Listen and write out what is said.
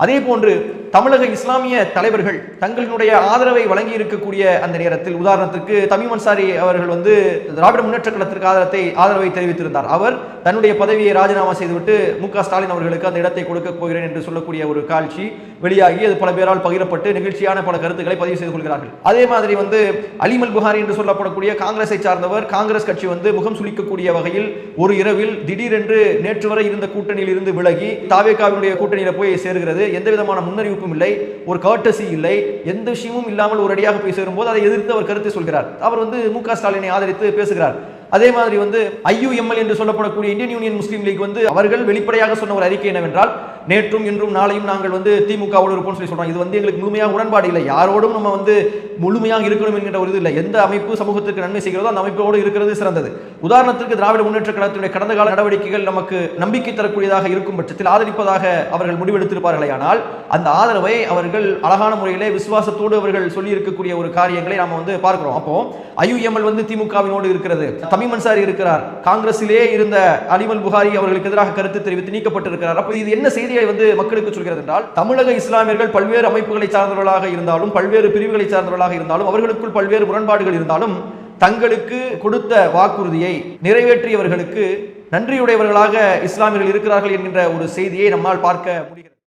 அதே போன்று தமிழக இஸ்லாமிய தலைவர்கள் தங்களுடைய ஆதரவை வழங்கி இருக்கக்கூடிய அந்த நேரத்தில், உதாரணத்திற்கு தமீம் அன்சாரி அவர்கள் திராவிட முன்னேற்ற கழகத்திற்கு ஆதரவை தெரிவித்திருந்தார். அவர் தன்னுடைய பதவியை ராஜினாமா செய்துவிட்டு மு.க. ஸ்டாலின் அவர்களுக்கு அந்த இடத்தை கொடுக்க போகிறேன் என்று சொல்லக்கூடிய ஒரு காட்சி வெளியாகி அது பல பேரால் பகிரப்பட்டு நிகழ்ச்சியான பல கருத்துக்களை பதிவு செய்து கொள்கிறார்கள். அதே மாதிரி அலிமல் புகாரி என்று சொல்லப்படக்கூடிய காங்கிரஸை சார்ந்தவர், காங்கிரஸ் கட்சி முகம் சுளிக்கக்கூடிய வகையில் ஒரு இரவில் திடீரென்று நேற்று வரை இருந்த கூட்டணியில் இருந்து விலகி தாவேகாவினுடைய கூட்டணியில் போய் சேர்கிறது. எந்த விதமான முன்னறிவிப்பும் இல்லை, ஒரு கர்ட்டசி இல்லை, எந்த விஷயமும் இல்லாமல் ஒரு அடியாக போய் சேரும்போது அதை எதிர்த்து அவர் கருத்தை சொல்கிறார். அவர் மு.க. ஸ்டாலினை ஆதரித்து பேசுகிறார். அதே மாதிரி IUML என்று சொல்லப்படக்கூடிய இந்தியன் யூனியன் முஸ்லீம் லீக் அவர்கள் வெளிப்படையாக சொன்ன ஒரு அறிக்கை என்னவென்றால், நேற்றும் இன்றும் நாளையும் நாங்கள் திமுகவோடு இருப்போம் சொல்லி சொல்றாங்க. இது எங்களுக்கு முழுமையாக உடன்பாடு இல்லை. யாரோடும் நம்ம முழுமையாக இருக்கணும் என்கிற ஒரு இது இல்லை. எந்த அமைப்பு சமூகத்திற்கு நன்மை செய்கிறதோ அந்த அமைப்போடு இருக்கிறது சிறந்தது. உதாரணத்திற்கு திராவிட முன்னேற்ற கழகத்தினுடைய கடந்த கால நடவடிக்கைகள் நமக்கு நம்பிக்கை தரக்கூடியதாக இருக்கும் பட்சத்தில் ஆதரிப்பதாக அவர்கள் முடிவெடுத்திருப்பார்களே, ஆனால் அந்த ஆதரவை அவர்கள் அழகான முறையிலே விசுவாசத்தோடு அவர்கள் சொல்லி இருக்கக்கூடிய ஒரு காரியங்களை நாம பார்க்கிறோம். அப்போ IUML திமுகவினோடு இருக்கிறது, தமீம் அன்சாரி இருக்கிறார், காங்கிரஸிலே இருந்த அலிமல் புகாரி அவர்களுக்கு எதிராக கருத்து தெரிவித்து நீக்கப்பட்டிருக்கிறார். அப்ப இது என்ன செய்தியை மக்களுக்கு சொல்கிறது என்றால், தமிழக இஸ்லாமியர்கள் பல்வேறு அமைப்புகளை சார்ந்தவர்களாக இருந்தாலும், பல்வேறு பிரிவுகளை சார்ந்தவர்களாக இருந்தாலும், அவர்களுக்குள் பல்வேறு முரண்பாடுகள் இருந்தாலும், தங்களுக்கு கொடுத்த வாக்குறுதியை நிறைவேற்றியவர்களுக்கு நன்றியுடையவர்களாக இஸ்லாமியர்கள் இருக்கிறார்கள் என்கின்ற ஒரு செய்தியை நம்மால் பார்க்க முடிகிறது.